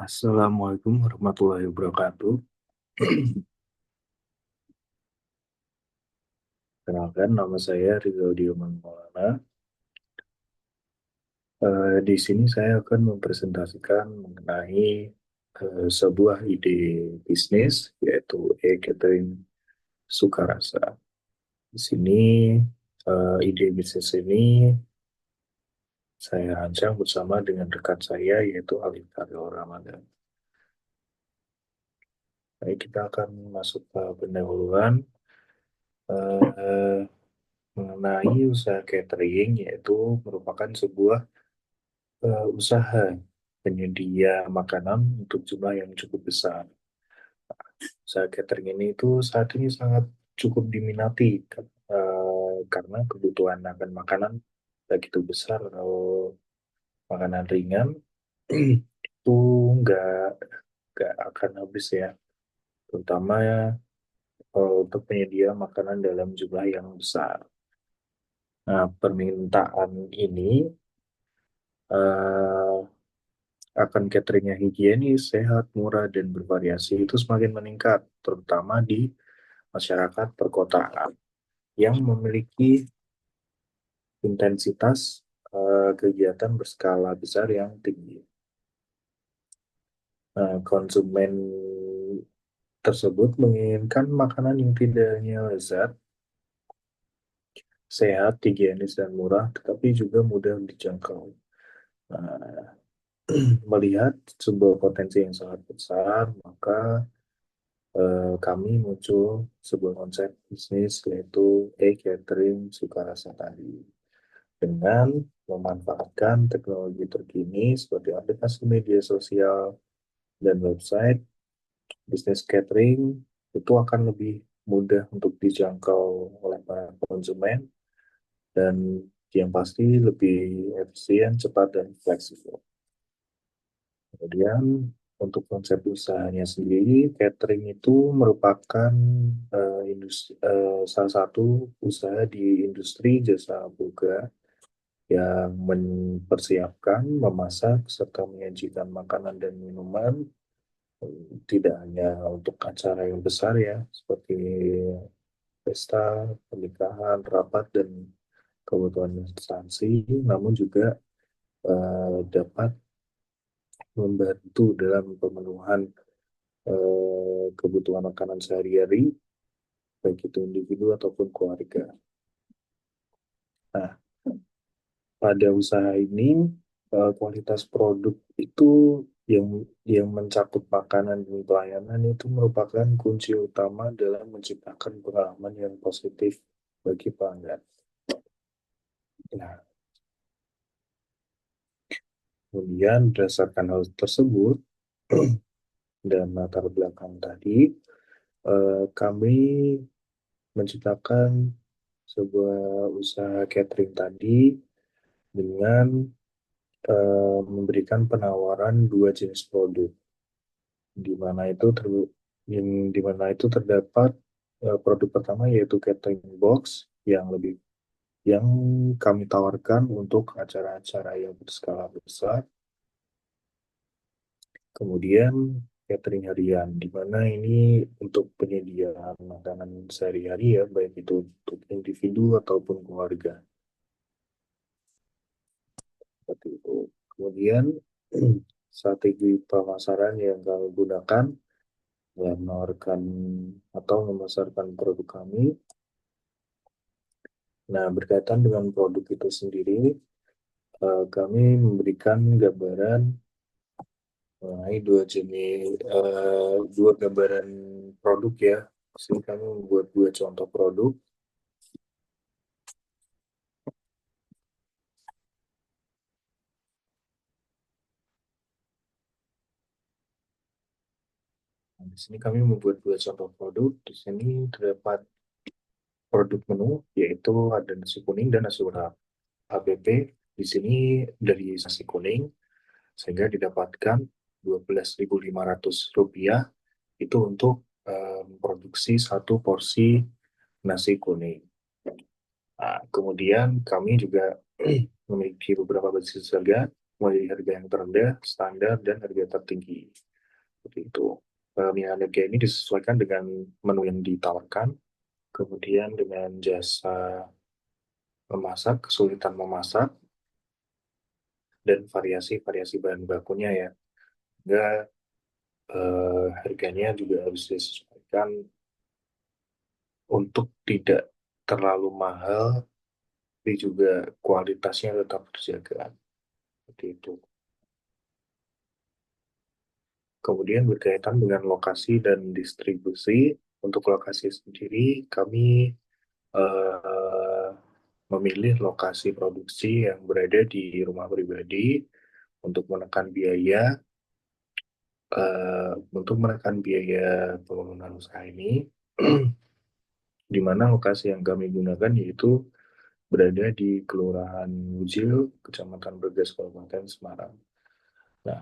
Assalamualaikum warahmatullahi wabarakatuh. Kenalkan, nama saya Rizaldi Maulana. Di sini saya akan mempresentasikan mengenai sebuah ide bisnis, yaitu e-catering Sukarasa. Di sini ide bisnis ini saya rancang bersama dengan rekan saya, yaitu Alif Karyo Ramadan. Baik, kita akan masuk ke pendahuluan. Eh, Mengenai usaha catering, yaitu merupakan sebuah usaha penyedia makanan untuk jumlah yang cukup besar. Usaha catering ini itu saat ini sangat cukup diminati karena kebutuhan akan makanan baik itu besar atau makanan ringan itu nggak nggak akan habis ya, terutama untuk penyedia makanan dalam jumlah yang besar. Nah, permintaan ini eh, akan catering yang higienis, sehat, murah, dan bervariasi itu semakin meningkat, terutama di masyarakat perkotaan yang memiliki intensitas kegiatan berskala besar yang tinggi. Konsumen tersebut menginginkan makanan yang tidak hanya lezat, sehat, higienis, dan murah, tetapi juga mudah dijangkau. Nah, melihat sebuah potensi yang sangat besar, maka kami muncul sebuah konsep bisnis, yaitu e-catering Sukarasa tadi, dengan memanfaatkan teknologi terkini seperti aplikasi media sosial dan website. Bisnis catering itu akan lebih mudah untuk dijangkau oleh para konsumen, dan yang pasti lebih efisien, cepat, dan fleksibel. Kemudian untuk konsep usahanya sendiri, catering itu merupakan salah satu usaha di industri jasa boga yang mempersiapkan, memasak, serta menyajikan makanan dan minuman, tidak hanya untuk acara yang besar ya, seperti pesta, pernikahan, rapat, dan kebutuhan instansi, namun juga dapat membantu dalam pemenuhan kebutuhan makanan sehari-hari, baik itu individu ataupun keluarga. Nah, pada usaha ini, kualitas produk itu yang mencakup makanan dan pelayanan itu merupakan kunci utama dalam menciptakan pengalaman yang positif bagi pelanggan. Nah, kemudian berdasarkan hal tersebut dan latar belakang tadi, kami menciptakan sebuah usaha catering tadi dengan memberikan penawaran dua jenis produk, di mana itu di mana itu terdapat produk pertama, yaitu catering box yang lebih yang kami tawarkan untuk acara-acara yang berskala besar. Kemudian catering harian, di mana ini untuk penyediaan makanan sehari-hari ya, baik itu untuk individu ataupun keluarga. Seperti itu. Kemudian strategi pemasaran yang kami gunakan dalam menawarkan atau memasarkan produk kami. Nah, berkaitan dengan produk itu sendiri, kami memberikan gambaran mengenai dua gambaran produk ya. Sini kami membuat dua contoh produk. Nah, di sini kami membuat dua contoh produk. Di sini terdapat produk menu, yaitu ada nasi kuning dan nasi urap. HBP di sini dari nasi kuning, sehingga didapatkan Rp12.500 itu untuk memproduksi satu porsi nasi kuning. Nah, kemudian kami juga memiliki beberapa basis harga, mulai harga yang terendah, standar, dan harga tertinggi. Seperti itu. Pemilihan harga ini disesuaikan dengan menu yang ditawarkan, kemudian dengan jasa memasak, kesulitan memasak, dan variasi-variasi bahan bakunya ya. Sehingga harganya juga harus disesuaikan untuk tidak terlalu mahal, tapi juga kualitasnya tetap terjaga. Seperti itu. Kemudian berkaitan dengan lokasi dan distribusi. Untuk lokasi sendiri, kami eh, memilih lokasi produksi yang berada di rumah pribadi untuk menekan biaya, bangunan usaha ini, di mana lokasi yang kami gunakan yaitu berada di Kelurahan Mujil, Kecamatan Brebes, Kabupaten Semarang. Nah,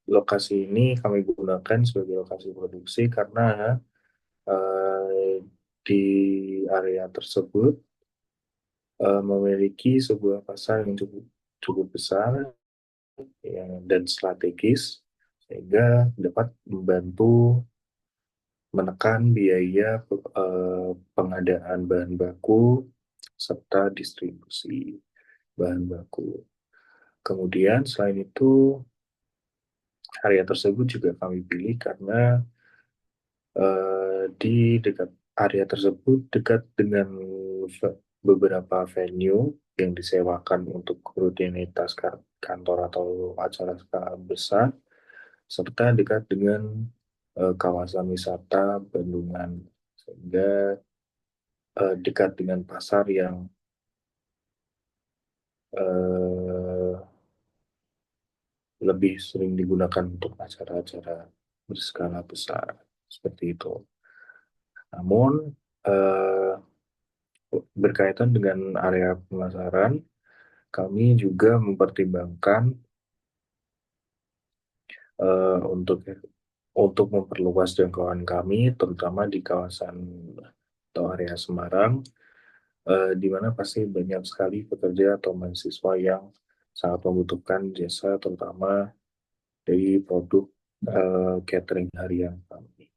lokasi ini kami gunakan sebagai lokasi produksi karena di area tersebut memiliki sebuah pasar yang cukup cukup besar dan strategis, sehingga dapat membantu menekan biaya pengadaan bahan baku serta distribusi bahan baku. Kemudian selain itu, area tersebut juga kami pilih karena di dekat area tersebut dekat dengan beberapa venue yang disewakan untuk rutinitas kantor atau acara skala besar, serta dekat dengan kawasan wisata Bandungan, sehingga dekat dengan pasar yang eh, lebih sering digunakan untuk acara-acara berskala besar, seperti itu. Namun, eh, berkaitan dengan area pemasaran, kami juga mempertimbangkan untuk memperluas jangkauan kami, terutama di kawasan atau area Semarang, di mana pasti banyak sekali pekerja atau mahasiswa yang sangat membutuhkan jasa, terutama dari produk catering harian kami.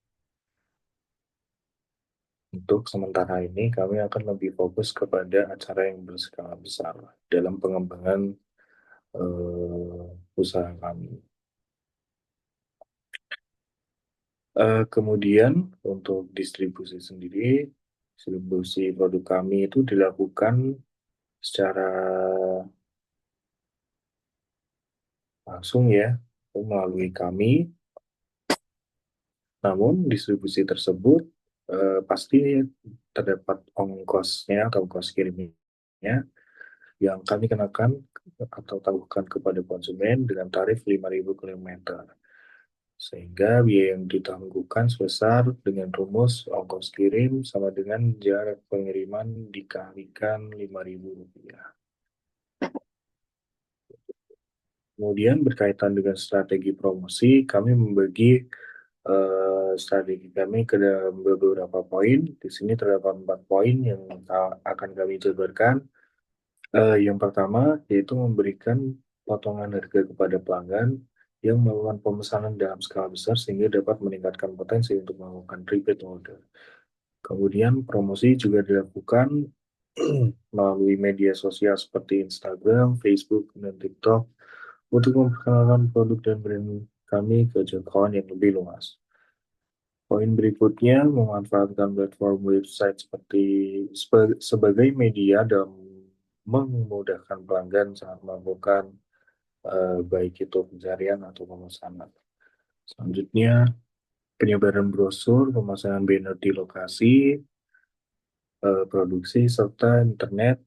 Untuk sementara ini, kami akan lebih fokus kepada acara yang berskala besar dalam pengembangan usaha kami. Kemudian untuk distribusi sendiri, distribusi produk kami itu dilakukan secara langsung ya, melalui kami. Namun distribusi tersebut pasti terdapat ongkosnya atau ongkos kirimnya yang kami kenakan atau tangguhkan kepada konsumen dengan tarif 5.000 km. Sehingga biaya yang ditangguhkan sebesar dengan rumus ongkos kirim sama dengan jarak pengiriman dikalikan Rp5.000. Kemudian berkaitan dengan strategi promosi, kami membagi strategi kami ke dalam beberapa poin. Di sini terdapat 4 poin yang akan kami jabarkan. Yang pertama yaitu memberikan potongan harga kepada pelanggan yang melakukan pemesanan dalam skala besar sehingga dapat meningkatkan potensi untuk melakukan repeat order. Kemudian promosi juga dilakukan melalui media sosial seperti Instagram, Facebook, dan TikTok untuk memperkenalkan produk dan brand kami ke jangkauan yang lebih luas. Poin berikutnya, memanfaatkan platform website sebagai media dalam memudahkan pelanggan saat melakukan baik itu pencarian atau pemesanan. Selanjutnya, penyebaran brosur, pemasangan banner di lokasi, produksi, serta internet,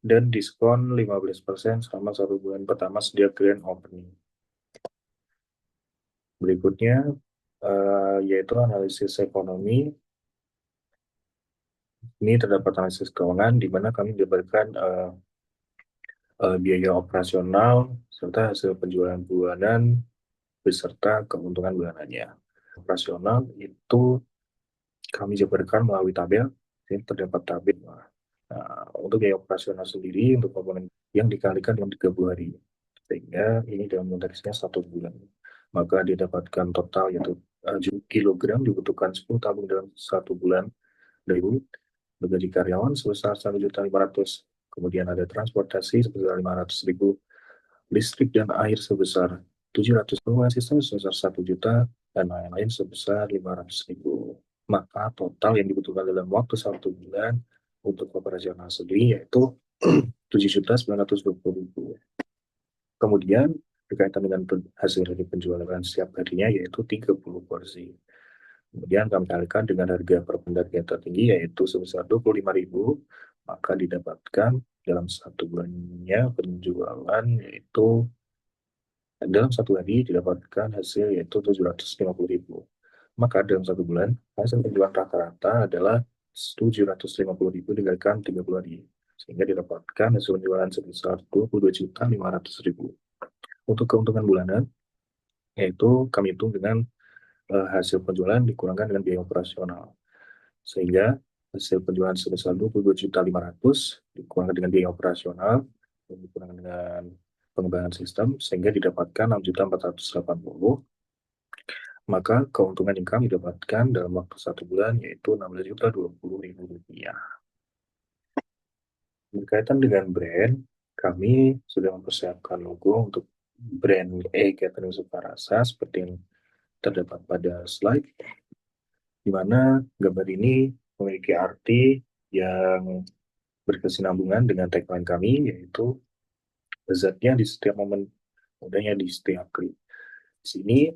dan diskon 15% selama 1 bulan pertama sejak grand opening. Berikutnya, yaitu analisis ekonomi. Ini terdapat analisis keuangan di mana kami diberikan biaya operasional serta hasil penjualan bulanan beserta keuntungan bulanannya. Operasional itu kami jabarkan melalui tabel, ini terdapat tabel. Nah, untuk biaya operasional sendiri untuk komponen yang dikalikan dengan 30 hari. sehingga ini dalam konteksnya 1 bulan. Maka didapatkan total yaitu kilogram dibutuhkan 10 tabung dalam 1 bulan dari bagi karyawan sebesar 1.500.000. Kemudian ada transportasi sebesar 500.000, listrik dan air sebesar 700, pengeluaran sistem sebesar 1 juta, dan lain-lain sebesar 500.000. Maka total yang dibutuhkan dalam waktu 1 bulan untuk operasional sendiri yaitu 7.920.000. Kemudian berkaitan dengan hasil dari penjualan setiap harinya yaitu 30 porsi. Kemudian kami kalikan dengan harga per benda yang tertinggi yaitu sebesar 25.000, maka didapatkan dalam 1 bulannya penjualan yaitu dalam 1 hari didapatkan hasil yaitu 750.000. Maka dalam 1 bulan hasil penjualan rata-rata adalah 750.000 dikalikan 30 hari, sehingga didapatkan hasil penjualan sebesar 22.500.000. Untuk keuntungan bulanan, yaitu kami hitung dengan hasil penjualan dikurangkan dengan biaya operasional. Sehingga hasil penjualan sebesar 22.500.000 dikurangkan dengan biaya operasional, dan dikurangkan dengan pengembangan sistem, sehingga didapatkan 6.480.000. Maka keuntungan yang kami dapatkan dalam waktu 1 bulan yaitu 16.020.000 rupiah. Berkaitan dengan brand, kami sudah mempersiapkan logo untuk brand Catering Sukarasa seperti yang terdapat pada slide, di mana gambar ini memiliki arti yang berkesinambungan dengan tagline kami, yaitu lezatnya di setiap momen, mudahnya di setiap klik. Di sini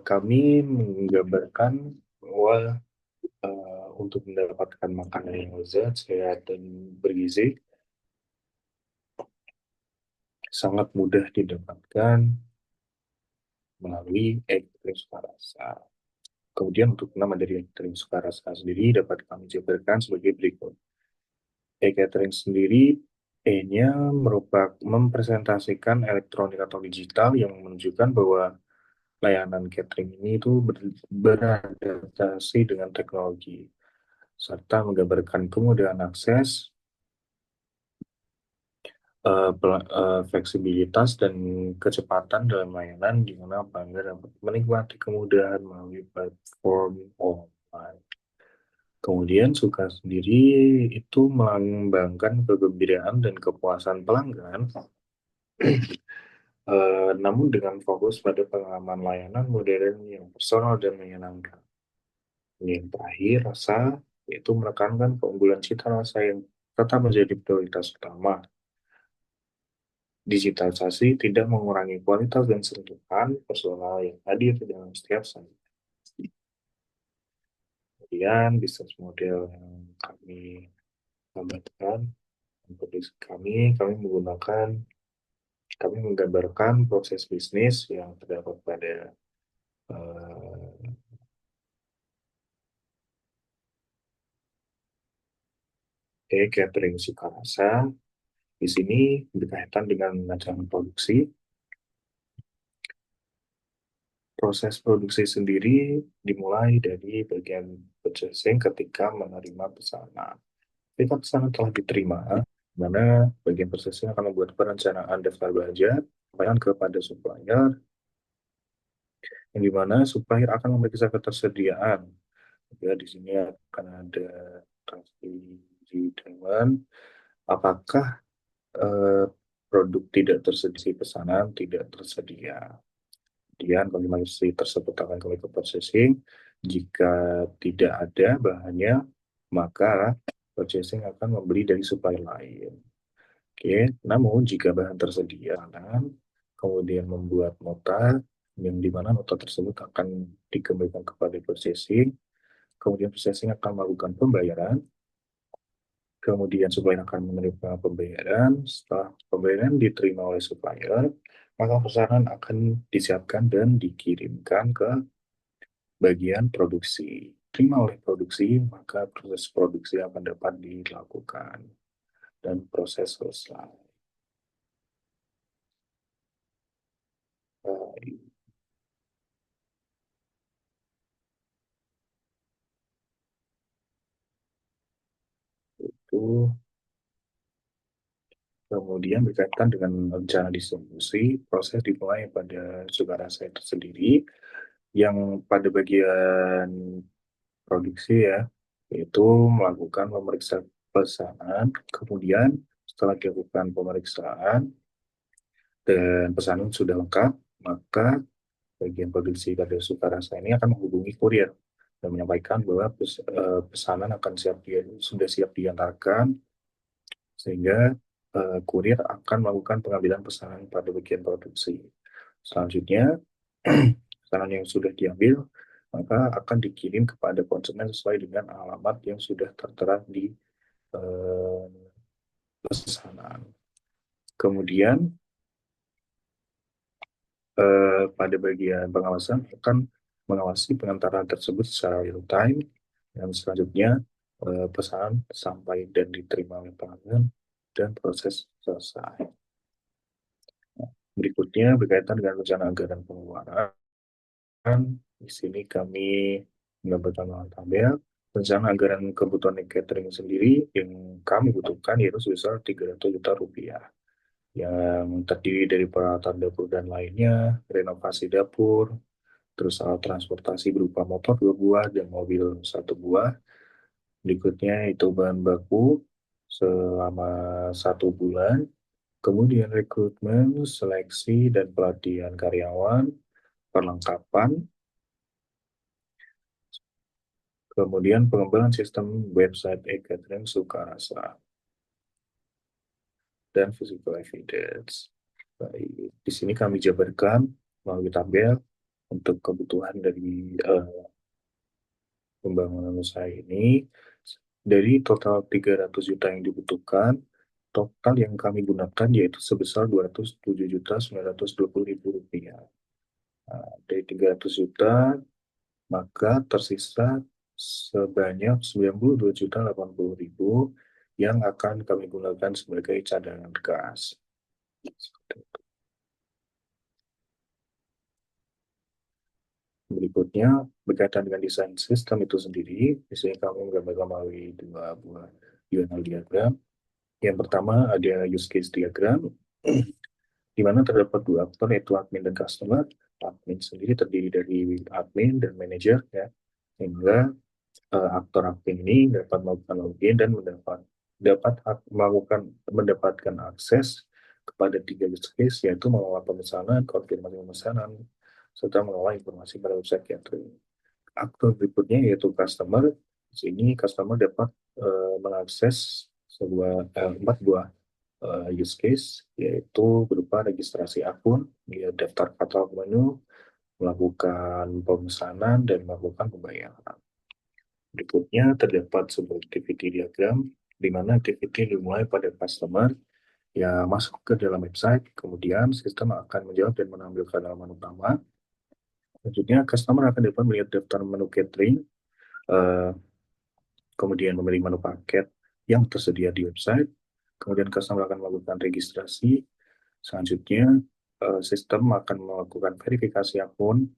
kami menggambarkan bahwa untuk mendapatkan makanan yang lezat, sehat, dan bergizi sangat mudah didapatkan melalui Catering Sukarasa. Kemudian untuk nama dari Catering Sukarasa sendiri dapat kami jabarkan sebagai berikut. E-catering sendiri, E-nya merupakan mempresentasikan elektronik atau digital yang menunjukkan bahwa layanan catering ini itu beradaptasi dengan teknologi, serta menggambarkan kemudahan akses, fleksibilitas, dan kecepatan dalam layanan di mana pelanggan dapat menikmati kemudahan melalui platform online. Kemudian Suka sendiri itu melambangkan kegembiraan dan kepuasan pelanggan, namun dengan fokus pada pengalaman layanan modern yang personal dan menyenangkan. Yang terakhir, rasa, yaitu menekankan keunggulan cita rasa yang tetap menjadi prioritas utama. Digitalisasi tidak mengurangi kualitas dan sentuhan personal yang hadir di dalam setiap saat. Kemudian bisnis model yang kami gambarkan untuk kami menggunakan, kami menggambarkan proses bisnis yang terdapat pada catering Sukarasa. Di sini berkaitan dengan acara produksi. Proses produksi sendiri dimulai dari bagian purchasing ketika menerima pesanan. Ketika pesanan telah diterima, mana bagian purchasing akan membuat perencanaan daftar belanja, sampaikan kepada supplier, yang dimana supplier akan memeriksa ketersediaan. Ya, di sini akan ada transaksi dengan apakah produk tidak tersedia, pesanan tidak tersedia. Kemudian konfirmasi tersebut akan kami ke processing. Jika tidak ada bahannya, maka purchasing akan membeli dari supplier lain. Oke, namun jika bahan tersedia, kemudian membuat nota, yang dimana nota tersebut akan dikembalikan kepada purchasing, kemudian purchasing akan melakukan pembayaran, kemudian supplier akan menerima pembayaran. Setelah pembayaran diterima oleh supplier, maka pesanan akan disiapkan dan dikirimkan ke bagian produksi. Terima oleh produksi, maka proses produksi akan dapat dilakukan dan proses selesai. Itu Kemudian berkaitan dengan rencana distribusi, proses dimulai pada Sukarasa itu sendiri, yang pada bagian produksi ya, yaitu melakukan pemeriksaan pesanan, kemudian setelah dilakukan pemeriksaan dan pesanan sudah lengkap, maka bagian produksi pada Sukarasa ini akan menghubungi kurir dan menyampaikan bahwa pesanan akan sudah siap diantarkan, sehingga kurir akan melakukan pengambilan pesanan pada bagian produksi. Selanjutnya, pesanan yang sudah diambil maka akan dikirim kepada konsumen sesuai dengan alamat yang sudah tertera di eh, pesanan. Kemudian pada bagian pengawasan akan mengawasi pengantaran tersebut secara real time, dan selanjutnya pesanan sampai dan diterima oleh pelanggan dan proses selesai. Berikutnya berkaitan dengan rencana anggaran pengeluaran. Di sini kami mendapatkan tabel rencana anggaran kebutuhan catering sendiri yang kami butuhkan yaitu sebesar 300 juta rupiah, yang terdiri dari peralatan dapur dan lainnya, renovasi dapur, terus alat transportasi berupa motor 2 buah dan mobil 1 buah. Berikutnya itu bahan baku selama 1 bulan, kemudian rekrutmen, seleksi, dan pelatihan karyawan, perlengkapan, kemudian pengembangan sistem website e-catering Sukarasa, dan physical evidence. Baik, di sini kami jabarkan melalui tabel untuk kebutuhan dari pembangunan usaha ini. Dari total 300 juta yang dibutuhkan, total yang kami gunakan yaitu sebesar 207.920.000 rupiah. Nah, dari 300 juta, maka tersisa sebanyak 92.080.000 yang akan kami gunakan sebagai cadangan gas. Berikutnya, berkaitan dengan desain sistem itu sendiri, di sini kami menggambarkan melalui 2 buah UNL diagram. Yang pertama ada use case diagram, di mana terdapat 2 aktor, yaitu admin dan customer. Admin sendiri terdiri dari admin dan manajer, ya, sehingga aktor admin ini dapat melakukan login dan mendapatkan akses kepada 3 use case, yaitu mengelola pemesanan, konfirmasi pemesanan, serta mengelola informasi pada website catering. Aktor berikutnya yaitu customer. Di sini customer dapat mengakses 4 buah use case, yaitu berupa registrasi akun, daftar katalog menu, melakukan pemesanan, dan melakukan pembayaran. Berikutnya terdapat sebuah activity diagram, di mana activity dimulai pada customer yang masuk ke dalam website, kemudian sistem akan menjawab dan menampilkan halaman utama. Selanjutnya, customer akan dapat melihat daftar menu catering, eh, kemudian memilih menu paket yang tersedia di website, kemudian customer akan melakukan registrasi. Selanjutnya, sistem akan melakukan verifikasi akun.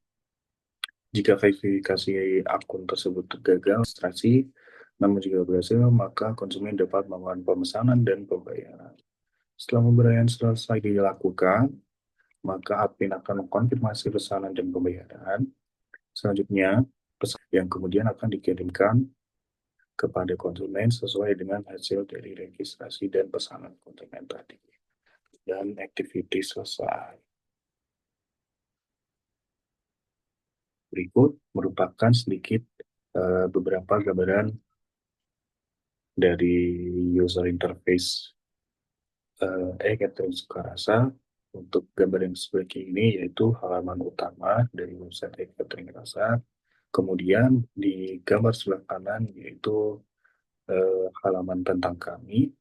Jika verifikasi akun tersebut gagal registrasi, namun jika berhasil, maka konsumen dapat melakukan pemesanan dan pembayaran. Setelah pembayaran selesai dilakukan, maka admin akan mengkonfirmasi pesanan dan pembayaran. Selanjutnya, pesan yang kemudian akan dikirimkan kepada konsumen sesuai dengan hasil dari registrasi dan pesanan konsumen tadi. Dan activity selesai. Berikut merupakan sedikit beberapa gambaran dari user interface e-catering Sukarasa. Untuk gambar yang sebagai ini yaitu halaman utama dari website e-catering Rasa. Kemudian di gambar sebelah kanan yaitu halaman tentang kami.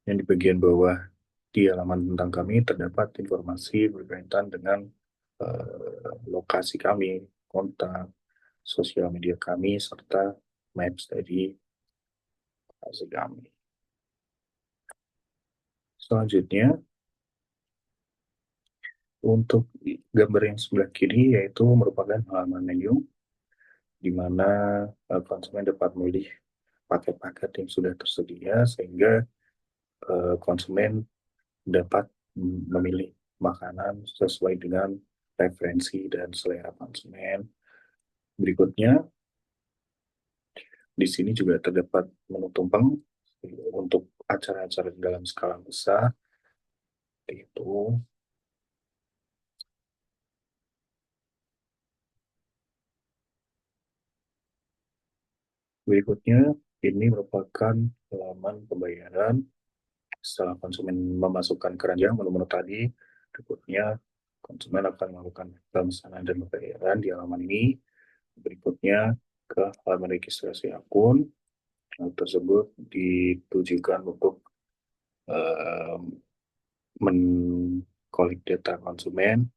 Yang di bagian bawah di halaman tentang kami terdapat informasi berkaitan dengan lokasi kami, kontak, sosial media kami, serta maps dari lokasi kami. Selanjutnya, untuk gambar yang sebelah kiri yaitu merupakan halaman menu, di mana konsumen dapat memilih paket-paket yang sudah tersedia, sehingga konsumen dapat memilih makanan sesuai dengan preferensi dan selera konsumen. Berikutnya, di sini juga terdapat menu tumpeng untuk acara-acara dalam skala besar, itu. Berikutnya, ini merupakan halaman pembayaran. Setelah konsumen memasukkan keranjang menu-menu tadi, berikutnya konsumen akan melakukan pemesanan dan pembayaran di halaman ini. Berikutnya ke halaman registrasi akun. Hal tersebut ditujukan untuk mengkolik data konsumen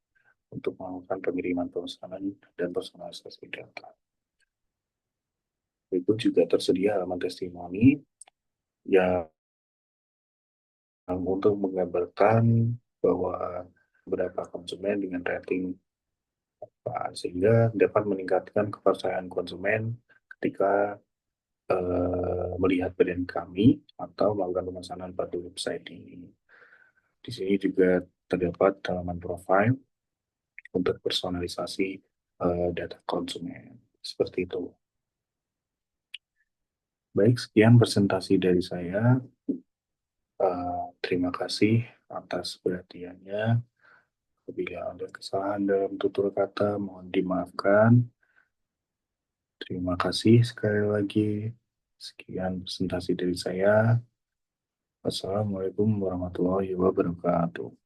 untuk melakukan pengiriman pemesanan dan personalisasi data. Berikut juga tersedia halaman testimoni yang untuk menggambarkan bahwa beberapa konsumen dengan rating sehingga dapat meningkatkan kepercayaan konsumen ketika melihat brand kami atau melakukan pemesanan pada website ini. Di sini juga terdapat halaman profile untuk personalisasi data konsumen. Seperti itu. Baik, sekian presentasi dari saya. Terima kasih atas perhatiannya. Apabila ada kesalahan dalam tutur kata, mohon dimaafkan. Terima kasih sekali lagi. Sekian presentasi dari saya. Wassalamualaikum warahmatullahi wabarakatuh.